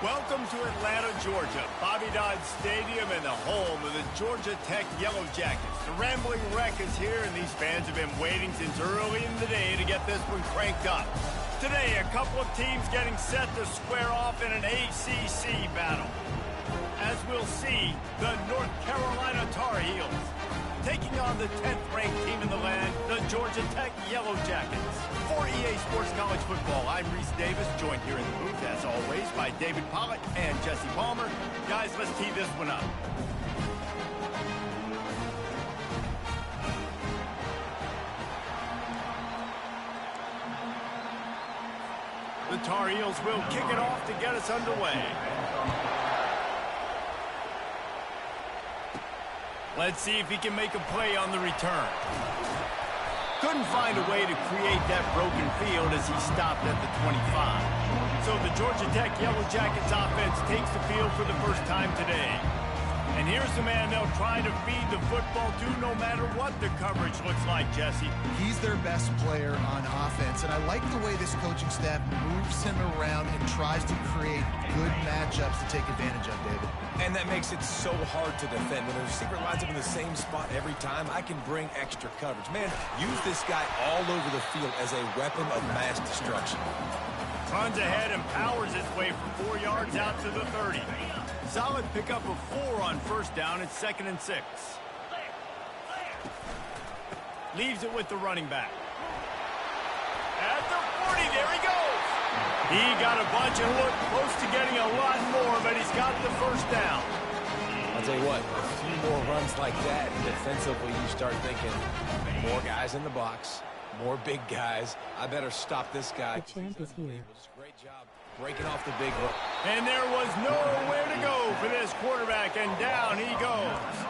Welcome to Atlanta, Georgia, Bobby Dodd Stadium and the home of the Georgia Tech Yellow Jackets. The Rambling Wreck is here, and these fans have been waiting since early in the day to get this one cranked up. Today, a couple of teams getting set to square off in an ACC battle. As we'll see, the North Carolina Tar Heels taking on the 10th-ranked team in the land, the Georgia Tech Yellow Jackets. For EA Sports College Football, I'm Reese Davis, joined here in the booth, as always, by David Pollack and Jesse Palmer. Guys, let's tee this one up. The Tar Heels will kick it off to get us underway. Let's see if he can make a play on the return. Couldn't find a way to create that broken field as he stopped at the 25. So the Georgia Tech Yellow Jackets offense takes the field for the first time today. And here's the man they'll try to feed the football to no matter what the coverage looks like, Jesse. He's their best player on offense, and I like the way this coaching staff moves him around and tries to create good matchups to take advantage of, David. And that makes it so hard to defend. When the receiver lines up in the same spot every time, I can bring extra coverage. Man, use this guy all over the field as a weapon of mass destruction. Runs ahead and powers his way for 4 yards out to the 30. Solid pickup of 4 on first down. It's 2nd and 6. Leaves it with the running back. At the 40, there he goes. He got a bunch and looked close to getting a lot more, but he's got the first down. I'll tell you what, a few more runs like that, defensively you start thinking more guys in the box, more big guys. I better stop this guy. The champ is here. Great job breaking off the big run. And there was nowhere to go for this quarterback, and down he goes.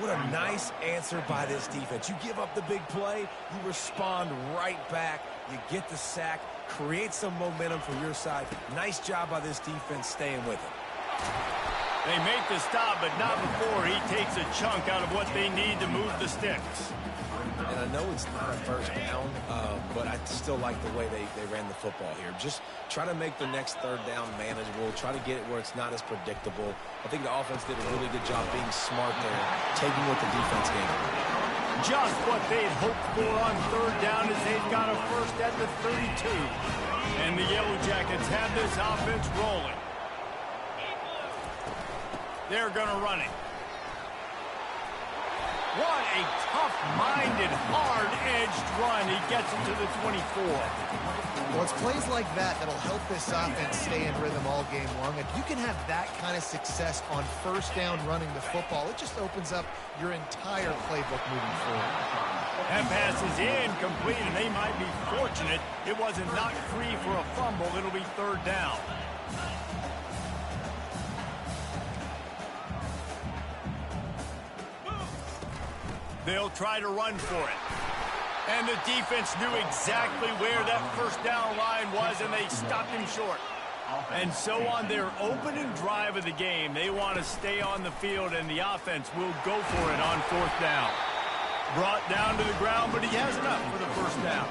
What a nice answer by this defense. You give up the big play, you respond right back, you get the sack, create some momentum for your side. Nice job by this defense staying with it. They make the stop, but not before he takes a chunk out of what they need to move the sticks. And I know it's not a first down, but I still like the way they ran the football here. Just try to make the next third down manageable. Try to get it where it's not as predictable. I think the offense did a really good job being smart there, taking what the defense gave them. Just what they'd hoped for on third down as they've got a first at the 32. And the Yellow Jackets have this offense rolling. They're going to run it. What a tough-minded, hard-edged run. He gets it to the 24. Well, it's plays like that that'll help this offense stay in rhythm all game long. If you can have that kind of success on first down running the football, it just opens up your entire playbook moving forward. That pass is incomplete, and they might be fortunate it wasn't knocked free for a fumble. It'll be third down. They'll try to run for it. And the defense knew exactly where that first down line was, and they stopped him short. And so on their opening drive of the game, they want to stay on the field, and the offense will go for it on fourth down. Brought down to the ground, but he has enough for the first down.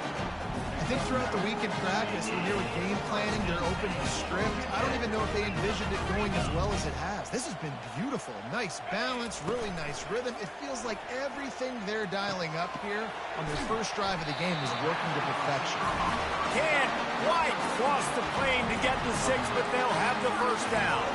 I think throughout the week in practice, when you're game planning, they're opening the script. I don't even know if they envisioned it going as well as it has. This has been beautiful. Nice balance, really nice rhythm. It feels like everything they're dialing up here on their first drive of the game is working to perfection. Can't quite cross the plane to get the 6, but they'll have the first down.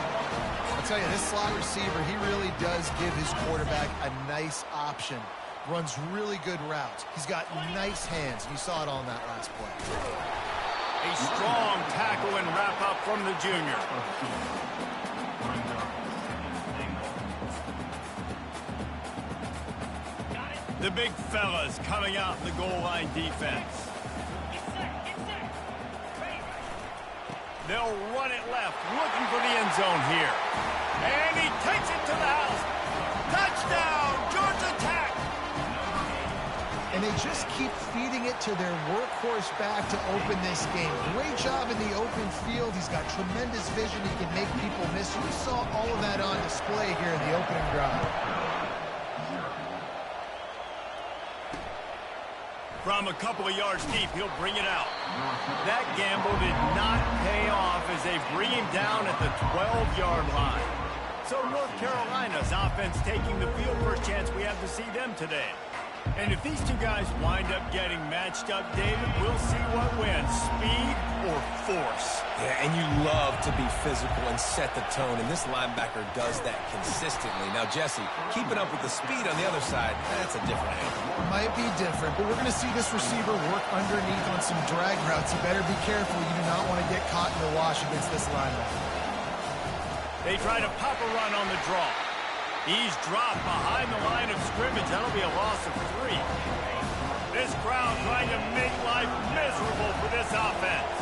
I'll tell you, this slot receiver, he really does give his quarterback a nice option. Runs really good routes. He's got nice hands. You saw it all in that last play. A strong tackle and wrap up from the junior. The big fellas coming out in the goal line defense. They'll run it left, looking for the end zone here. And he takes it to the house. Touchdown, Georgia Tech! And they just keep feeding it to their workhorse back to open this game. Great job in the open field. He's got tremendous vision. He can make people miss. You saw all of that on display here in the opening drive. From a couple of yards deep, he'll bring it out. That gamble did not pay off as they bring him down at the 12-yard line. So North Carolina's offense taking the field for a chance we have to see them today. And if these two guys wind up getting matched up, David, we'll see what wins, speed or force. Yeah, and you love to be physical and set the tone, and this linebacker does that consistently. Now, Jesse, keeping up with the speed on the other side, that's a different animal. Might be different, but we're going to see this receiver work underneath on some drag routes. You better be careful. You do not want to get caught in the wash against this linebacker. They try to pop a run on the draw. He's dropped behind the line of scrimmage. That'll be a loss of 3. This crowd trying to make life miserable for this offense.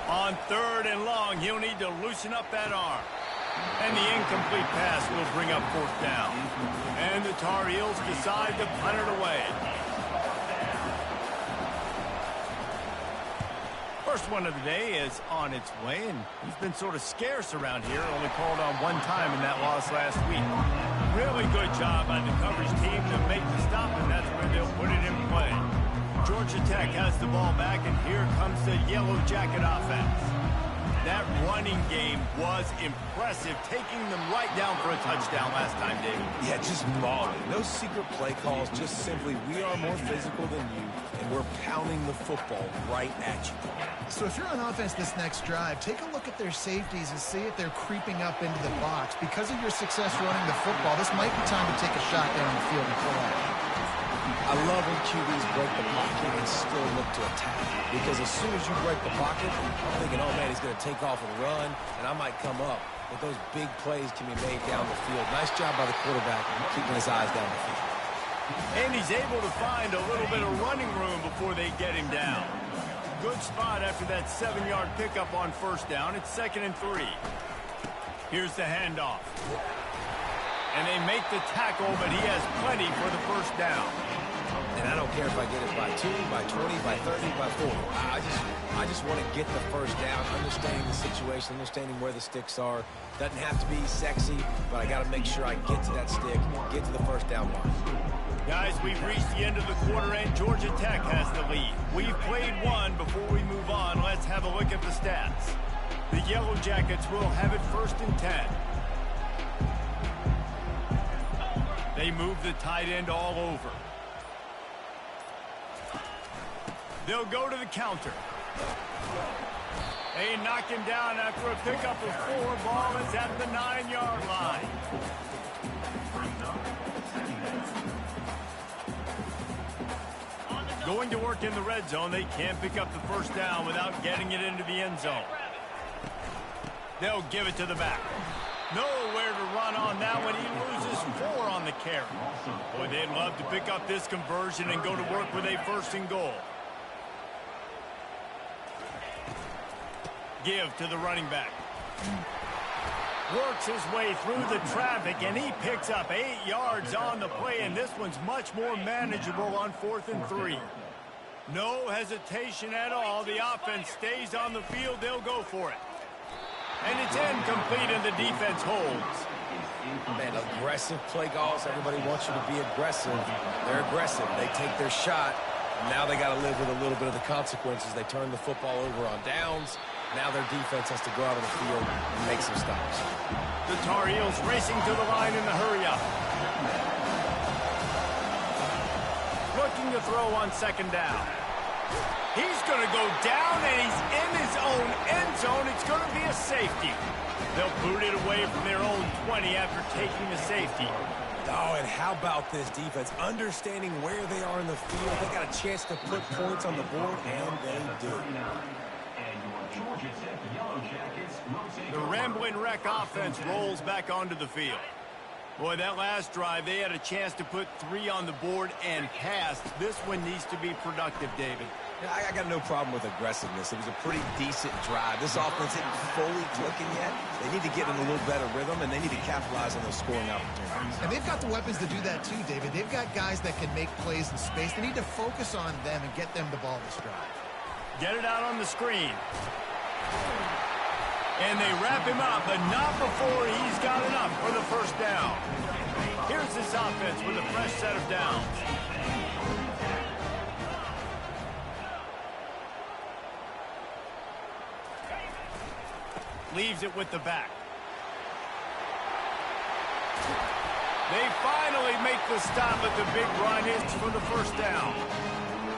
On 3rd and long, he'll need to loosen up that arm. And the incomplete pass will bring up 4th down. And the Tar Heels decide to punt it away. First one of the day is on its way, and he's been sort of scarce around here, only called on one time in that loss last week. Really good job by the coverage team to make the stop, and that's where they'll put it in play. Georgia Tech has the ball back, and here comes the Yellow Jacket offense. That running game was impressive, taking them right down for a touchdown last time, David. Yeah, just mauling. No secret play calls, just simply we are more physical than you, and we're pounding the football right at you. So if you're on offense this next drive, take a look at their safeties and see if they're creeping up into the box. Because of your success running the football, this might be time to take a shot down the field and play out. I love when QBs break the pocket and still look to attack. Because as soon as you break the pocket, I'm thinking, oh man, he's going to take off and run, and I might come up. But those big plays can be made down the field. Nice job by the quarterback keeping his eyes down the field. And he's able to find a little bit of running room before they get him down. Good spot after that 7-yard pickup on 1st down. It's 2nd and 3. Here's the handoff. And they make the tackle, but he has plenty for the 1st down. And I don't care if I get it by 2, by 20, by 30, by 40. I just want to get the 1st down, understanding the situation, understanding where the sticks are. Doesn't have to be sexy, but I got to make sure I get to that stick, get to the 1st down line. Guys, we've reached the end of the quarter, and Georgia Tech has the lead. We've played one. Before we move on, let's have a look at the stats. The Yellow Jackets will have it 1st and 10. They move the tight end all over. They'll go to the counter. They knock him down after a pickup of 4. Ball is at the 9-yard line. Going to work in the red zone. They can't pick up the 1st down without getting it into the end zone. They'll give it to the back. Nowhere to run on that one. He loses 4 on the carry. Boy, they'd love to pick up this conversion and go to work with a 1st and goal. Give to the running back. Works his way through the traffic, and he picks up 8 yards on the play, and this one's much more manageable on 4th and 3. No hesitation at all. The offense stays on the field. They'll go for it. And it's incomplete, and the defense holds. Man, aggressive play calls. Everybody wants you to be aggressive. They're aggressive. They take their shot. Now they got to live with a little bit of the consequences. They turn the football over on downs. Now their defense has to go out on the field and make some stops. The Tar Heels racing to the line in the hurry-up. Looking to throw on 2nd down. He's going to go down, and he's in his own end zone. It's going to be a safety. They'll boot it away from their own 20 after taking the safety. Oh, and how about this defense? Understanding where they are in the field. They got a chance to put points on the board, and they do. The Rambling Wreck offense rolls back onto the field. Boy, that last drive, they had a chance to put 3 on the board and pass. This one needs to be productive, David. Yeah, I got no problem with aggressiveness. It was a pretty decent drive. This offense isn't fully clicking yet. They need to get in a little better rhythm, and they need to capitalize on those scoring opportunities. And they've got the weapons to do that too, David. They've got guys that can make plays in space. They need to focus on them and get them the ball this drive. Get it out on the screen. And they wrap him up, but not before he's got enough for the 1st down. Here's this offense with a fresh set of downs. Leaves it with the back. They finally make the stop at the big run. It's for the first down.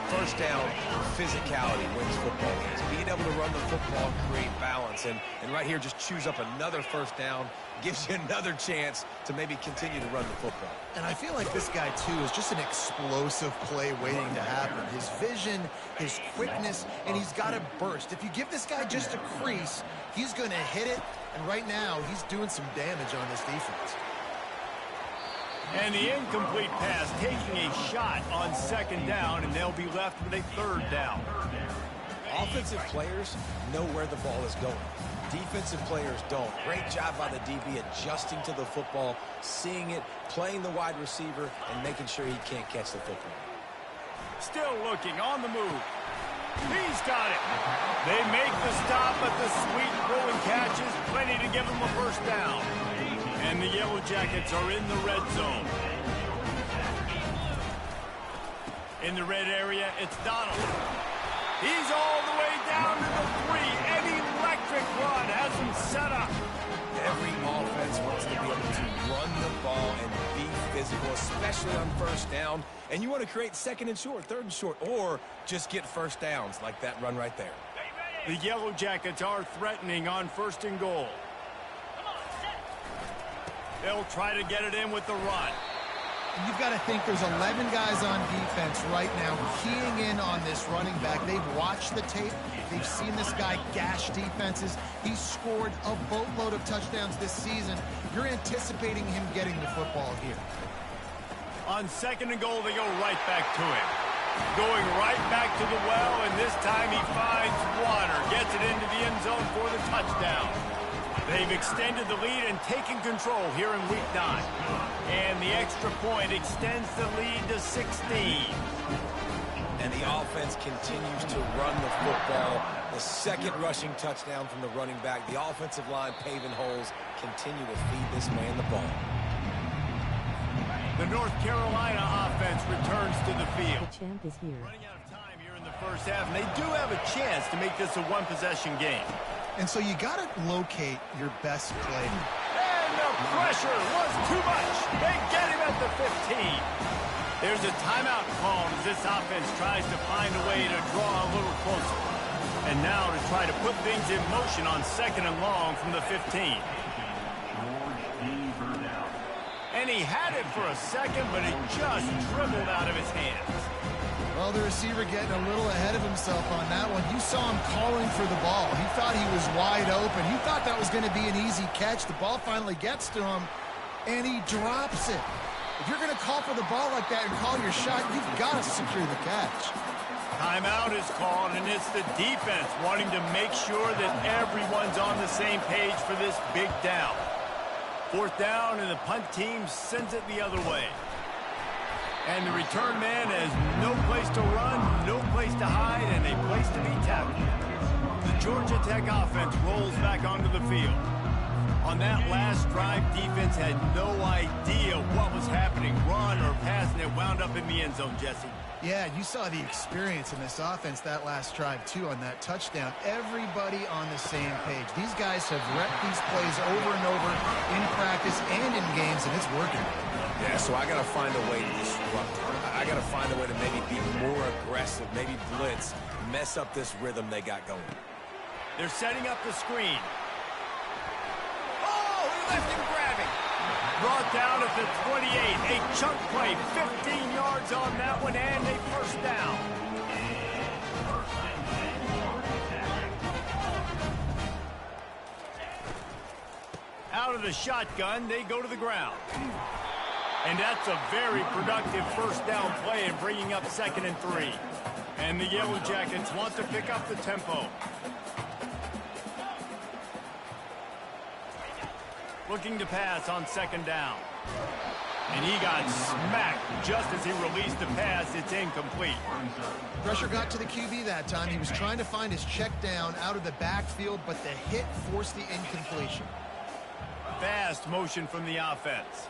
First down, physicality wins football games. Being able to run the football and create balance. And right here, just choose up another first down. Gives you another chance to maybe continue to run the football. And I feel like this guy, too, is just an explosive play waiting to happen. His vision, his quickness, and he's got a burst. If you give this guy just a crease, he's going to hit it. And right now, he's doing some damage on this defense. And the incomplete pass taking a shot on second down, and they'll be left with a third down. Offensive players know where the ball is going. Defensive players don't. Great job by the DB adjusting to the football, seeing it, playing the wide receiver, and making sure he can't catch the football. Still looking on the move. He's got it. They make the stop, but the sweet rolling catch is plenty to give them a first down. And the Yellow Jackets are in the red zone. In the red area, it's Donald. He's all the way down to the 3. An electric run has him set up. Every offense wants to be able to run the ball and be physical, especially on first down. And you want to create second and short, third and short, or just get first downs like that run right there. The Yellow Jackets are threatening on first and goal. They'll try to get it in with the run. You've got to think there's 11 guys on defense right now keying in on this running back. They've watched the tape. They've seen this guy gash defenses. He's scored a boatload of touchdowns this season. You're anticipating him getting the football here. On second and goal, they go right back to him. Going right back to the well, and this time he finds water. Gets it into the end zone for the touchdown. They've extended the lead and taken control here in Week 9. And the extra point extends the lead to 16. And the offense continues to run the football. The second rushing touchdown from the running back. The offensive line paving holes. Continue to feed this man the ball. The North Carolina offense returns to the field. The champ is here. Running out of time here in the first half, and they do have a chance to make this a one-possession game. And so you got to locate your best play. And the pressure was too much. They get him at the 15. There's a timeout called as this offense tries to find a way to draw a little closer. And now to try to put things in motion on second and long from the 15. And he had it for a second, but it just dribbled out of his hands. Well, the receiver getting a little ahead of himself on that one. You saw him calling for the ball. He thought he was wide open. He thought that was going to be an easy catch. The ball finally gets to him, and he drops it. If you're going to call for the ball like that and call your shot, you've got to secure the catch. Timeout is called, and it's the defense wanting to make sure that everyone's on the same page for this big down. Fourth down, and the punt team sends it the other way. And the return man has no place to run, no place to hide, and a place to be tackled. The Georgia Tech offense rolls back onto the field. On that last drive, defense had no idea what was happening, run or pass, and it wound up in the end zone, Jesse. Yeah, you saw the experience in this offense that last drive, too, on that touchdown. Everybody on the same page. These guys have repped these plays over and over in practice and in games, and it's working. Yeah, so I got to find a way to disrupt it. I got to find a way to maybe be more aggressive, maybe blitz, mess up this rhythm they got going. They're setting up the screen. Oh, he left him grabbing. Brought down at the 28. A chunk play, 15 yards on that one, and a first down. Out of the shotgun, they go to the ground. And that's a very productive first down play in bringing up 2nd and 3. And the Yellow Jackets want to pick up the tempo. Looking to pass on 2nd down. And he got smacked just as he released the pass. It's incomplete. Pressure got to the QB that time. He was trying to find his check down out of the backfield, but the hit forced the incompletion. Fast motion from the offense.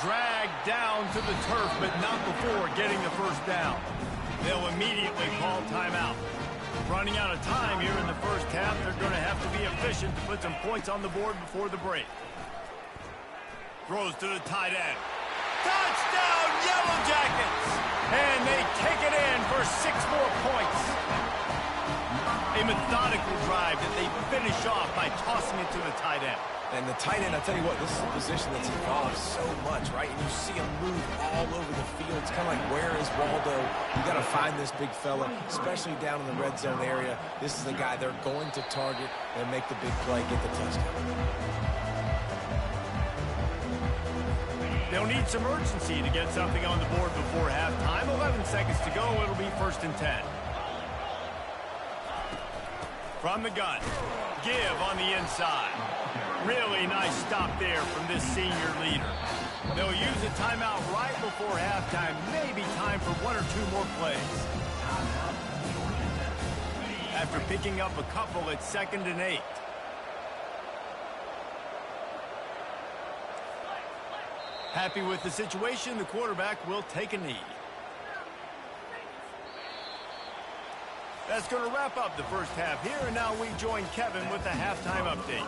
Dragged down to the turf, but not before getting the first down. They'll immediately call timeout. Running out of time here in the first half, they're going to have to be efficient to put some points on the board before the break. Throws to the tight end. Touchdown, Yellow Jackets! And they take it in for 6 more points. A methodical drive that they finish off by tossing it to the tight end. And the tight end, I'll tell you what, this is a position that's evolved so much, right? And you see him move all over the field. It's kind of like, where is Waldo? You got to find this big fella, especially down in the red zone area. This is the guy they're going to target and make the big play, get the touchdown. They'll need some urgency to get something on the board before halftime. 11 seconds to go. It'll be 1st and 10. From the gun. Give on the inside. Really nice stop there from this senior leader. They'll use a timeout right before halftime. Maybe time for 1 or 2 more plays. After picking up a couple, it's 2nd and 8. Happy with the situation, the quarterback will take a knee. That's going to wrap up the first half here, and now we join Kevin with the halftime update.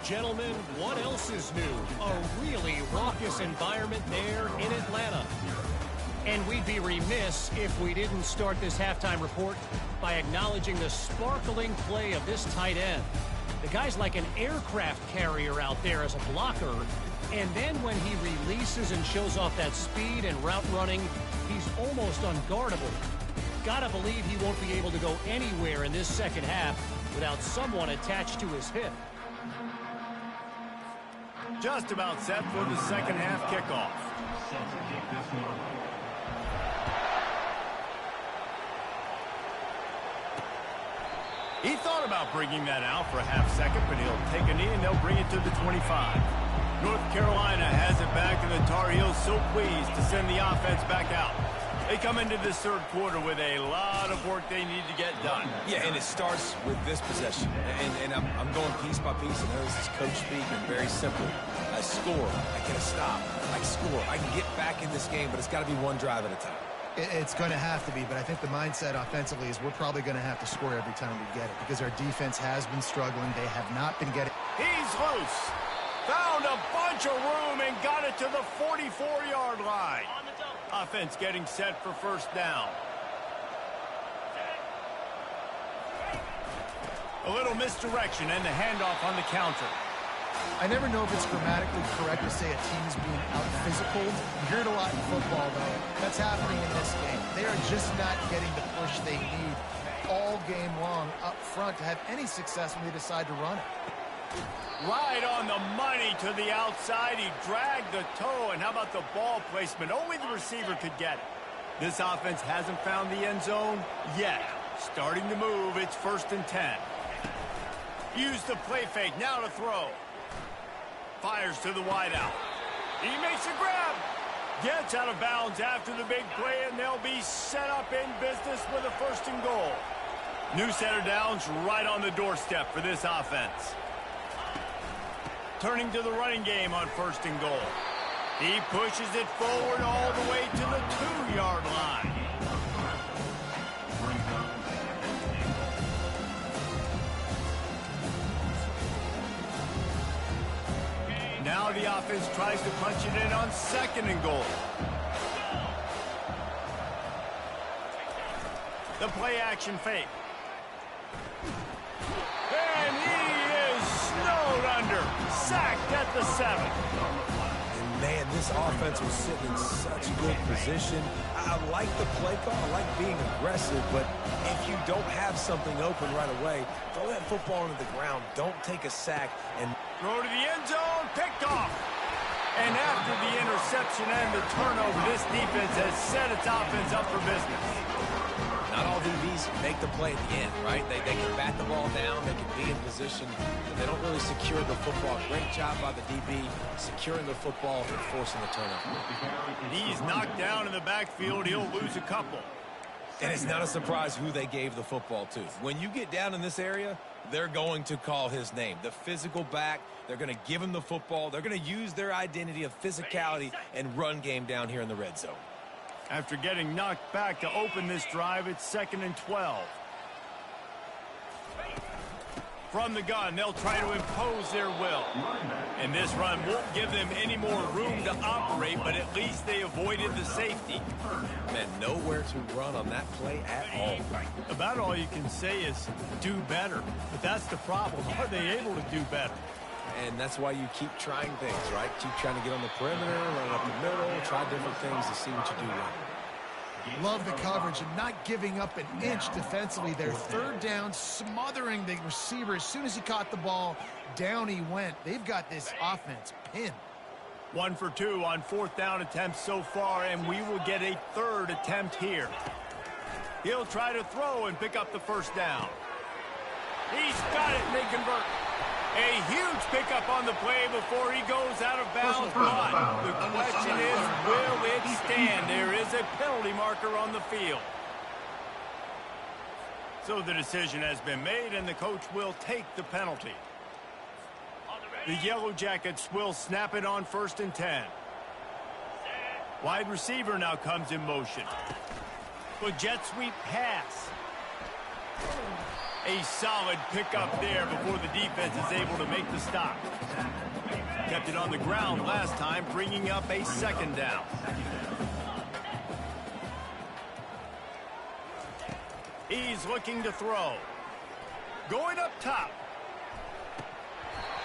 Gentlemen, what else is new? A really raucous environment there in Atlanta. And we'd be remiss if we didn't start this halftime report by acknowledging the sparkling play of this tight end. The guy's like an aircraft carrier out there as a blocker, and then when he releases and shows off that speed and route running, he's almost unguardable. Gotta believe he won't be able to go anywhere in this second half without someone attached to his hip. Just about set for the second half kickoff. He thought about bringing that out for a half second, but he'll take a knee and they'll bring it to the 25. North Carolina has it back, and the Tar Heels so pleased to send the offense back out. They come into this third quarter with a lot of work they need to get done. Yeah, and it starts with this possession. And I'm going piece by piece, and this is coach speaking, very simple. I score, I get a stop, I score. I can get back in this game, but it's got to be one drive at a time. It's going to have to be, but I think the mindset offensively is we're probably going to have to score every time we get it because our defense has been struggling. They have not been getting. He's loose. Found a bunch of room and got it to the 44-yard line. Offense getting set for first down. A little misdirection and the handoff on the counter. I never know if it's grammatically correct to say a team is being out-physical. You hear it a lot in football, though. That's happening in this game. They are just not getting the push they need all game long up front to have any success when they decide to run it. Right on the money to the outside. He dragged the toe, and how about the ball placement? Only the receiver could get it. This offense hasn't found the end zone yet. Starting to move. It's 1st and 10. Use the play fake. Now to throw. Fires to the wideout. He makes a grab. Gets out of bounds after the big play, and they'll be set up in business with a 1st and goal. New set of downs right on the doorstep for this offense. Turning to the running game on 1st and goal. He pushes it forward all the way to the 2-yard line. Now the offense tries to punch it in on 2nd and goal. The play action fake. And he is snowed under. Sacked at the 7. And man, this offense was sitting in such good position. I like the play call. I like being aggressive, but if you don't have something open right away, throw that football into the ground. Don't take a sack and throw to the end zone, picked off. And after the interception and the turnover, this defense has set its offense up for business. Not all DBs make the play at the end, right? They can bat the ball down, they can be in position, but they don't really secure the football. Great job by the DB securing the football and forcing the turnover. He's knocked down in the backfield. He'll lose a couple. And it's not a surprise who they gave the football to. When you get down in this area, they're going to call his name. The physical back, they're going to give him the football. They're going to use their identity of physicality and run game down here in the red zone. After getting knocked back to open this drive, it's 2nd and 12. From the gun, they'll try to impose their will. And this run won't give them any more room to operate, but at least they avoided the safety. And nowhere to run on that play at all. About all you can say is do better. But that's the problem. Are they able to do better? And that's why you keep trying things, right? Keep trying to get on the perimeter, run up the middle, try different things to see what you do well. Love the coverage and not giving up an inch defensively. Their 3rd down, smothering the receiver. As soon as he caught the ball, down he went. They've got this offense pinned. 1 for 2 on 4th down attempts so far, and we will get a 3rd attempt here. He'll try to throw and pick up the 1st down. He's got it, and they convert. A huge pickup on the play before he goes out of bounds, but the question is, will it stand? There is a penalty marker on the field. So the decision has been made, and the coach will take the penalty. The Yellow Jackets will snap it on 1st and 10. Wide receiver now comes in motion. The jet sweep pass. A solid pickup there before the defense is able to make the stop. Kept it on the ground last time, bringing up a 2nd down. He's looking to throw. Going up top.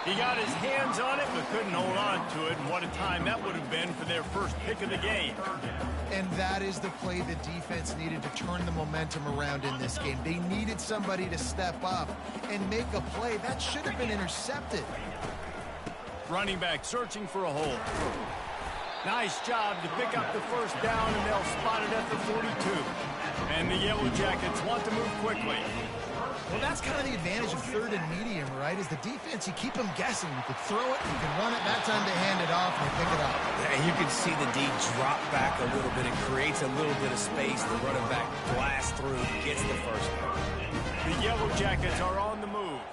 He got his hands on it, but couldn't hold on to it. And what a time that would have been for their first pick of the game. And that is the play the defense needed to turn the momentum around in this game. They needed somebody to step up and make a play. That should have been intercepted. Running back searching for a hole. Nice job to pick up the 1st down, and they'll spot it at the 42. And the Yellow Jackets want to move quickly. Well, that's kind of the advantage of 3rd and medium, right? Is the defense, you keep them guessing. You can throw it, you can run it. That time they hand it off and they pick it up. And you can see the D drop back a little bit. It creates a little bit of space. The running back blasts through, gets the 1st down. The Yellow Jackets are on the move.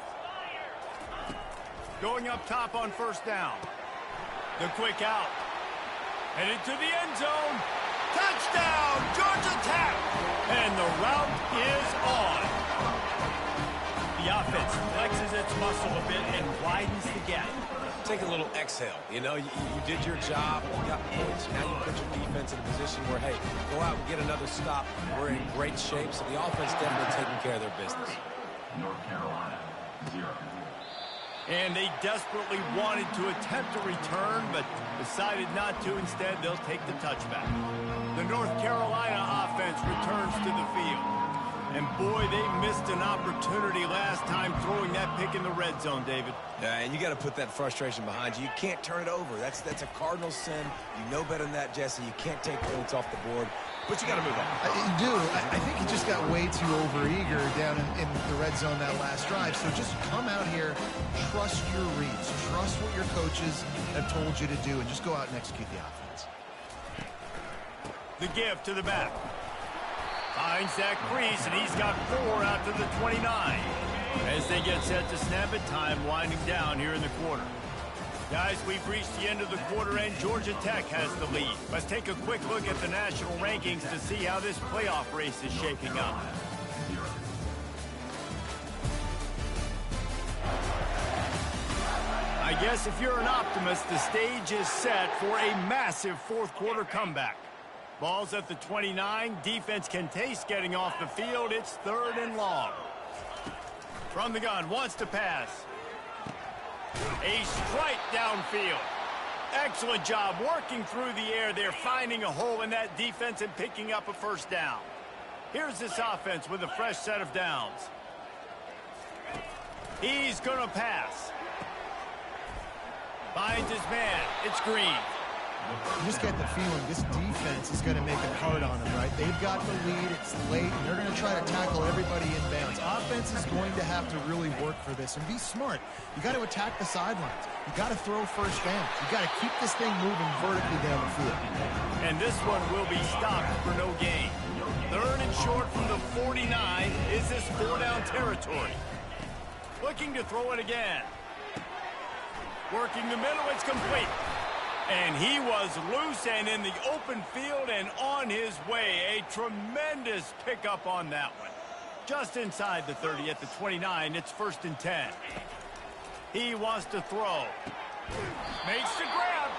Going up top on 1st down. The quick out. Headed to the end zone. Touchdown, Georgia Tech! And the route is on. The offense flexes its muscle a bit and widens the gap. Take a little exhale. You know, you did your job. You got points. Now you put your defense in a position where, hey, go out and get another stop. We're in great shape, so the offense definitely taking care of their business. North Carolina, 0. And they desperately wanted to attempt a return, but decided not to. Instead, they'll take the touchback. The North Carolina offense returns to the field. And boy, they missed an opportunity last time throwing that pick in the red zone, David. Yeah, and you got to put that frustration behind you. You can't turn it over. That's a cardinal sin. You know better than that, Jesse. You can't take points off the board, but you got to move on. You do. I think he just got way too overeager down in the red zone that last drive. So just come out here, trust your reads, trust what your coaches have told you to do, and just go out and execute the offense. The give to the back. Finds that crease, and he's got 4 out to the 29. As they get set to snap it, time winding down here in the quarter. Guys, we've reached the end of the quarter, and Georgia Tech has the lead. Let's take a quick look at the national rankings to see how this playoff race is shaping up. I guess if you're an optimist, the stage is set for a massive fourth quarter comeback. Ball's at the 29. Defense can taste getting off the field. It's 3rd and long. From the gun, wants to pass. A strike downfield. Excellent job working through the air there, finding a hole in that defense and picking up a 1st down. Here's this offense with a fresh set of downs. He's going to pass. Finds his man. It's Green. You just get the feeling this defense is going to make it hard on them, right? They've got the lead. It's late, and they're going to try to tackle everybody in bounds. Offense is going to have to really work for this and be smart. You got to attack the sidelines. You got to throw 1st down. You got to keep this thing moving vertically down the field. And this one will be stopped for no gain. 3rd and yard short from the 49 is this 4-down territory. Looking to throw it again. Working the middle, it's complete. And he was loose and in the open field and on his way. A tremendous pickup on that one. Just inside the 30 at the 29, it's 1st and 10. He wants to throw. Makes the grab.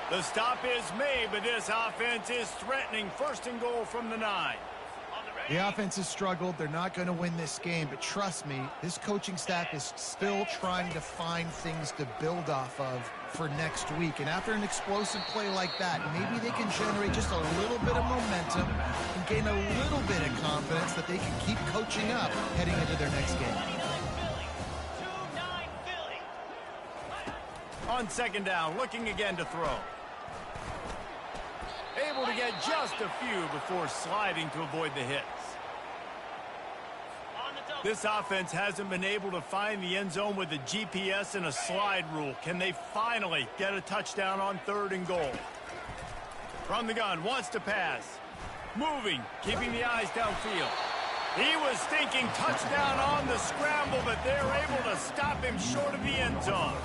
The stop is made, but this offense is threatening 1st and goal from the 9. The offense has struggled. They're not going to win this game, but trust me, this coaching staff is still trying to find things to build off of for next week. And after an explosive play like that, maybe they can generate just a little bit of momentum and gain a little bit of confidence that they can keep coaching up heading into their next game. On 2nd down, looking again to throw. Able to get just a few before sliding to avoid the hits. This offense hasn't been able to find the end zone with a GPS and a slide rule. Can they finally get a touchdown on 3rd and goal? From the gun, wants to pass. Moving, keeping the eyes downfield. He was thinking touchdown on the scramble, but they're able to stop him short of the end zone.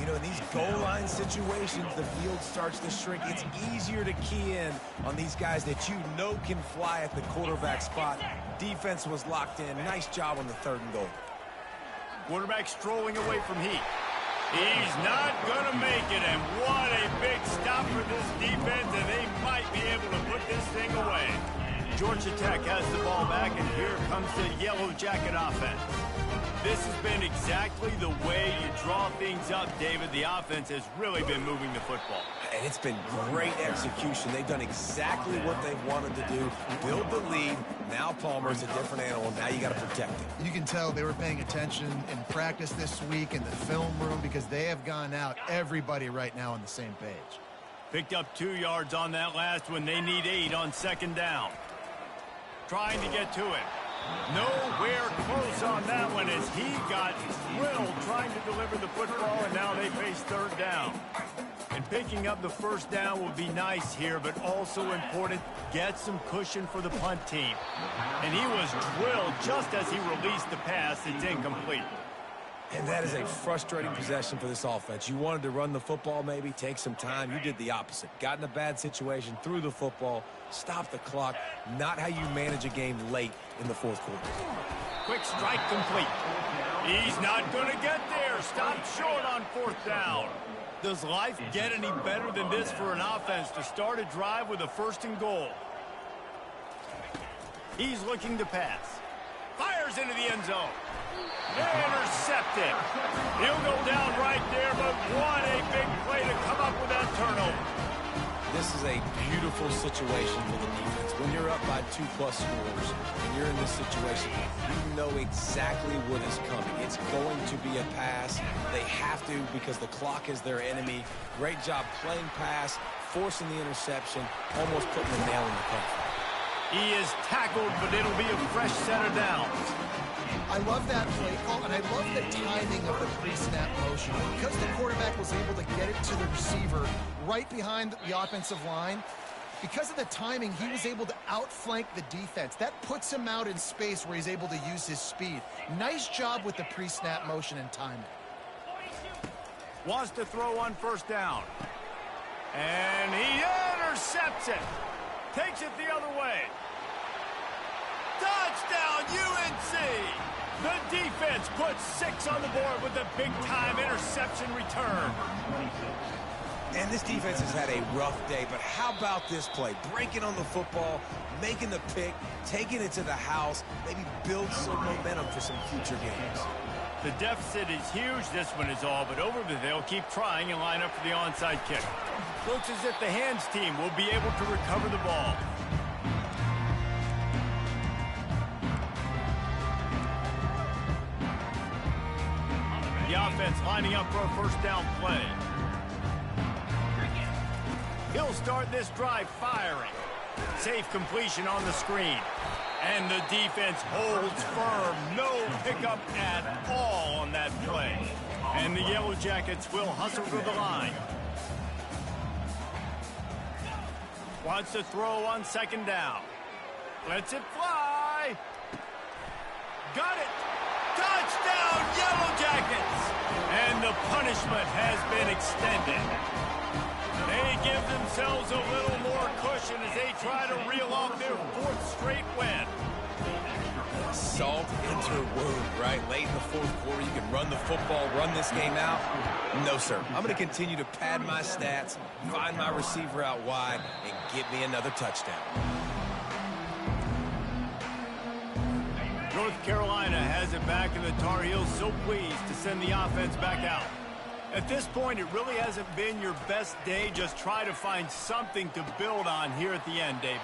You know, in these goal line situations, the field starts to shrink. It's easier to key in on these guys that you know can fly at the quarterback spot. Defense was locked in. Nice job on the 3rd and goal. Quarterback strolling away from heat. He's not going to make it, and what a big stop for this defense, and they might be able to put this thing away. Georgia Tech has the ball back, and here comes the Yellow Jacket offense. This has been exactly the way you draw things up, David. The offense has really been moving the football. And it's been great execution. They've done exactly what they wanted to do. Build the lead. Now Palmer's a different animal. Now you got to protect it. You can tell they were paying attention in practice this week in the film room because they have gone out, everybody right now on the same page. Picked up 2 yards on that last one. They need 8 on 2nd down. Trying to get to it. Nowhere close on that one as he got drilled trying to deliver the football, and now they face 3rd down. And picking up the 1st down will be nice here, but also important, get some cushion for the punt team. And he was drilled just as he released the pass. It's incomplete. And that is a frustrating possession for this offense. You wanted to run the football, maybe take some time. You did the opposite. Got in a bad situation, threw the football, stopped the clock. Not how you manage a game late in the 4th quarter. Quick strike complete. He's not going to get there. Stopped short on 4th down. Does life get any better than this for an offense to start a drive with a 1st and goal? He's looking to pass. Fires into the end zone. Intercepted. He'll go down right there, but what a big play to come up with that turnover. This is a beautiful situation for the defense. When you're up by 2+ scores and you're in this situation, you know exactly what is coming. It's going to be a pass. They have to because the clock is their enemy. Great job playing pass, forcing the interception, almost putting the nail in the coffin. He is tackled, but it'll be a fresh set of downs. I love that play call, and I love the timing of the pre-snap motion. Because the quarterback was able to get it to the receiver right behind the offensive line, because of the timing, he was able to outflank the defense. That puts him out in space where he's able to use his speed. Nice job with the pre-snap motion and timing. Wants to throw on 1st down. And he intercepts it. Takes it the other way. Touchdown, UNC! The defense puts 6 on the board with a big-time interception return. And this defense has had a rough day, but how about this play? Breaking on the football, making the pick, taking it to the house, maybe build some momentum for some future games. The deficit is huge. This one is all but over, but they'll keep trying and line up for the onside kick. Looks as if the hands team will be able to recover the ball. The offense lining up for a 1st down play. He'll start this drive firing. Safe completion on the screen. And the defense holds firm. No pickup at all on that play. And the Yellow Jackets will hustle to the line. Wants to throw on 2nd down. Lets it fly. Got it. Touchdown, Yellow Jackets. And the punishment has been extended. They give themselves a little more cushion as they try to reel off their 4th straight win. Salt into her wound, right? Late in the 4th quarter, you can run the football, run this game out. No, sir. I'm going to continue to pad my stats, find my receiver out wide, and get me another touchdown. North Carolina has it back, and the Tar Heels so pleased to send the offense back out. At this point, it really hasn't been your best day. Just try to find something to build on here at the end, David.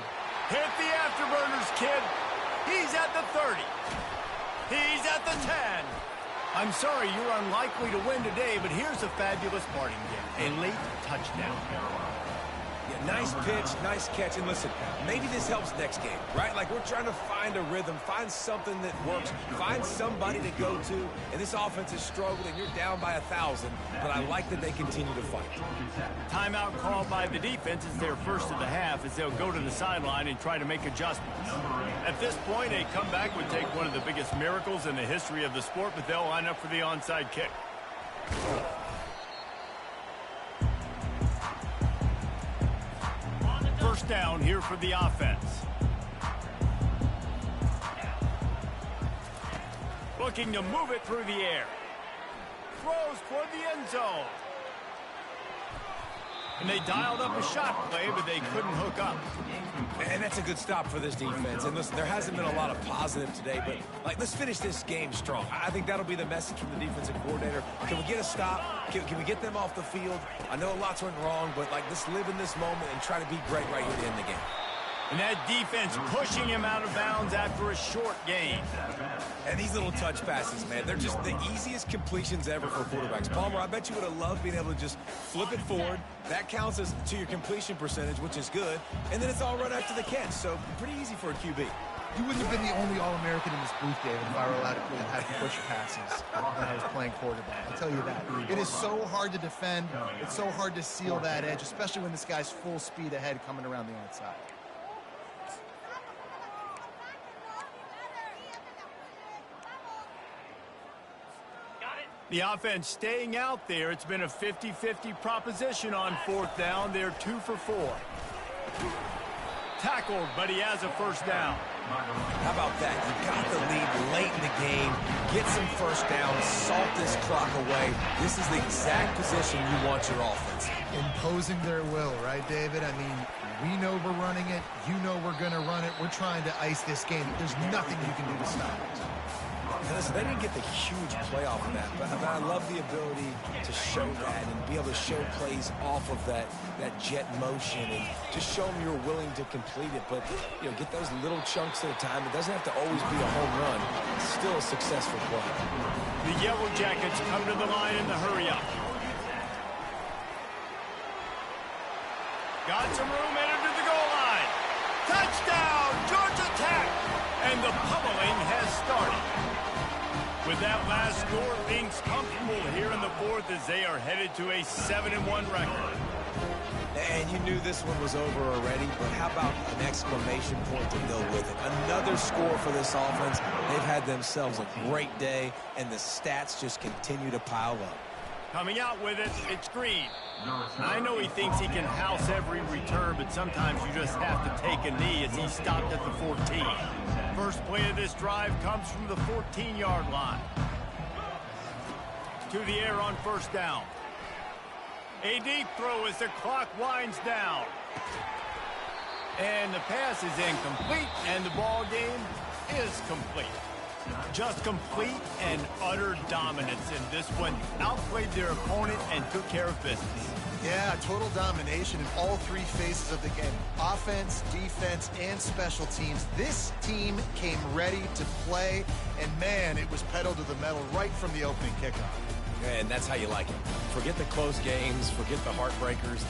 Hit the afterburners, kid. He's at the 30. He's at the 10. I'm sorry you're unlikely to win today, but here's a fabulous parting gift. A late touchdown. Yeah, nice pitch, nice catch. And listen, maybe this helps next game, right? Like we're trying to find a rhythm, find something that works, find somebody to go to. And this offense is struggling. You're down by 1,000, but I like that they continue to fight. Timeout called by the defense is their first of the half as they'll go to the sideline and try to make adjustments. At this point, a comeback would take one of the biggest miracles in the history of the sport, but they'll line up for the onside kick. First down here for the offense. Looking to move it through the air. Throws toward the end zone. And they dialed up a shot play, but they couldn't hook up. And that's a good stop for this defense. And listen, there hasn't been a lot of positive today, but like let's finish this game strong. I think that'll be the message from the defensive coordinator. Can we get a stop? Can we get them off the field? I know lots went wrong, but like let's live in this moment and try to be great right here to end the game. And that defense pushing him out of bounds after a short gain. And these little touch passes, man, they're just the easiest completions ever for quarterbacks. Palmer, I bet you would have loved being able to just flip it forward. That counts as to your completion percentage, which is good. And then it's all right after the catch, so pretty easy for a QB. You wouldn't have been the only All-American in this booth, David, if I were allowed to have to push passes when I was playing quarterback. I'll tell you that. It is so hard to defend. It's so hard to seal that edge, especially when this guy's full speed ahead coming around the outside. The offense staying out there. It's been a 50-50 proposition on 4th down. They're 2 for 4. Tackled, but he has a first down. How about that? You got the lead late in the game. Get some first down. Salt this clock away. This is the exact position you want your offense. Imposing their will, right, David? I mean, we know we're running it. You know we're going to run it. We're trying to ice this game. There's nothing you can do to stop it. Listen, they didn't get the huge play off of that, but I love the ability to show that and be able to show plays off of that jet motion and just show them you're willing to complete it. But, you know, get those little chunks at a time. It doesn't have to always be a home run. It's still a successful play. The Yellow Jackets come to the line in the hurry-up. Got some room, entered to the goal line. Touchdown, Georgia Tech! And the pummeling has started. With that last score, things comfortable here in the 4th as they are headed to a 7-1 record. And you knew this one was over already, but how about an exclamation point to go with it? Another score for this offense. They've had themselves a great day, and the stats just continue to pile up. Coming out with it, it's Green. I know he thinks he can house every return, but sometimes you just have to take a knee as he stopped at the 14. First play of this drive comes from the 14-yard line. To the air on first down. A deep throw as the clock winds down. And the pass is incomplete, and the ball game is complete. Just complete and utter dominance in this one. Outplayed their opponent and took care of business. Yeah, total domination in all 3 phases of the game. Offense, defense, and special teams. This team came ready to play, and man, it was pedal to the metal right from the opening kickoff. And that's how you like it. Forget the close games, forget the heartbreakers,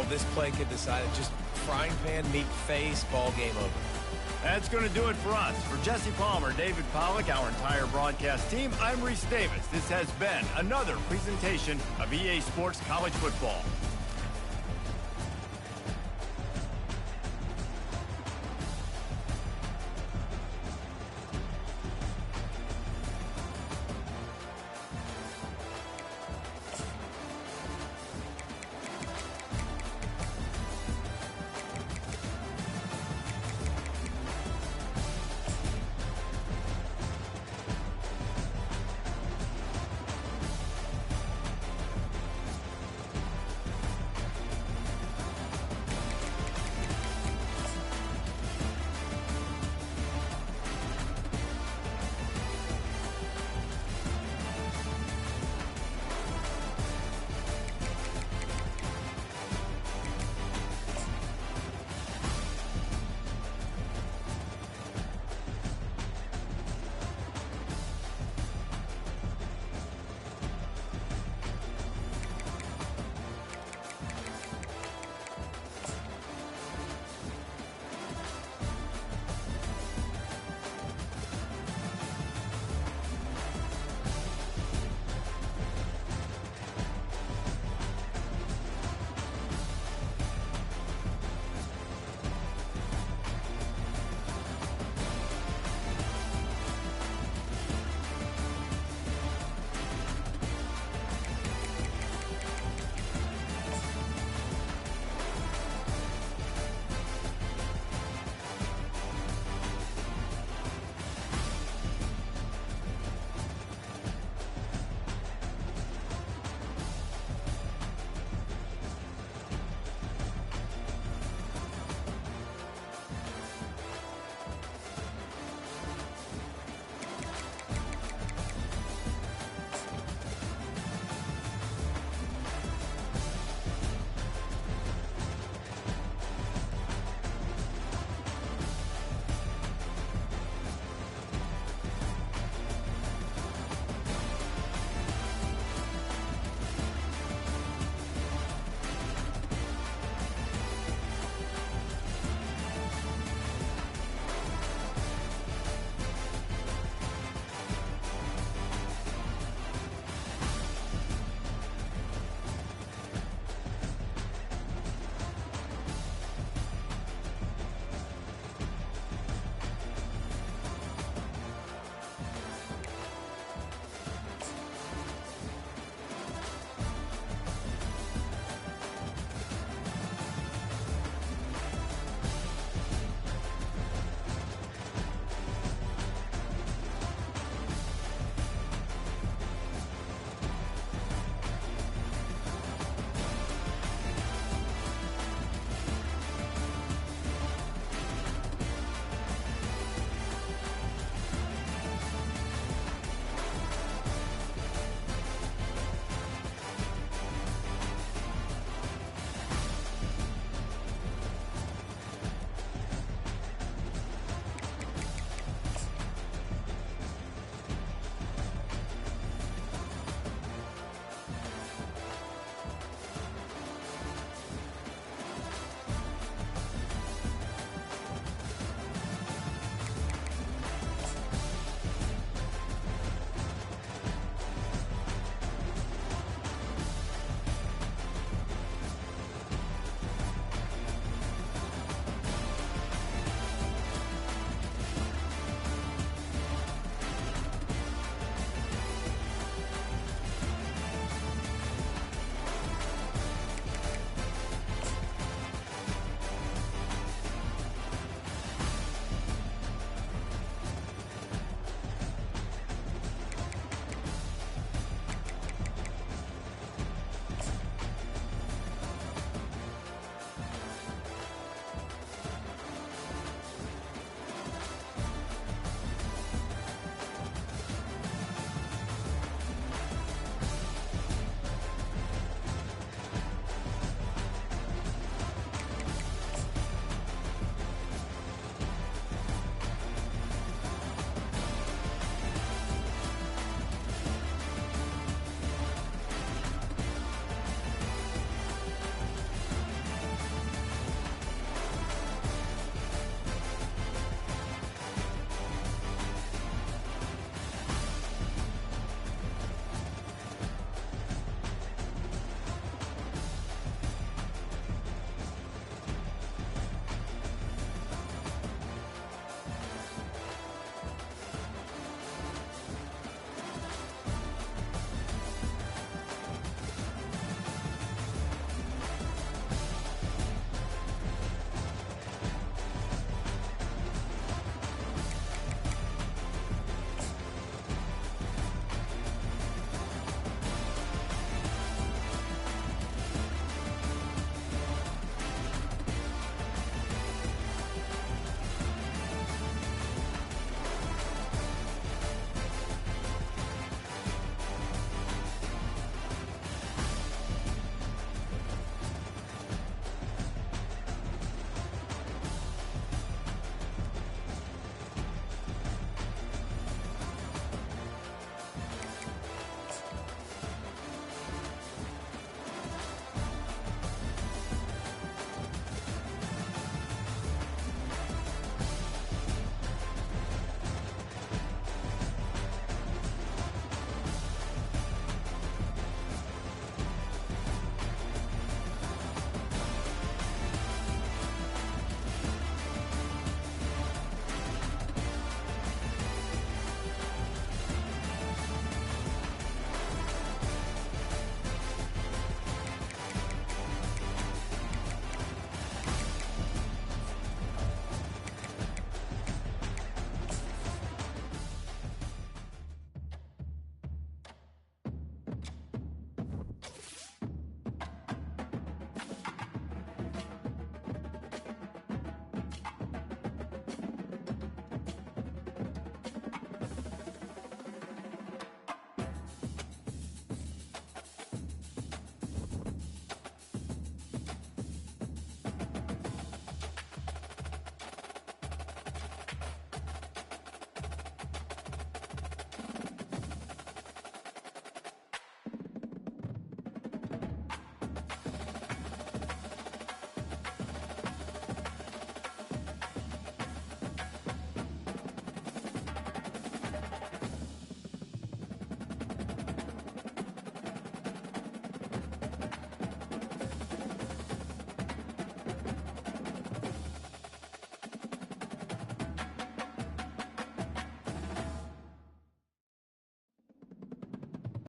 this play could decide it. Just frying pan, meet face, ball game over. That's going to do it for us. For Jesse Palmer, David Pollack, our entire broadcast team, I'm Reese Davis. This has been another presentation of EA Sports College Football.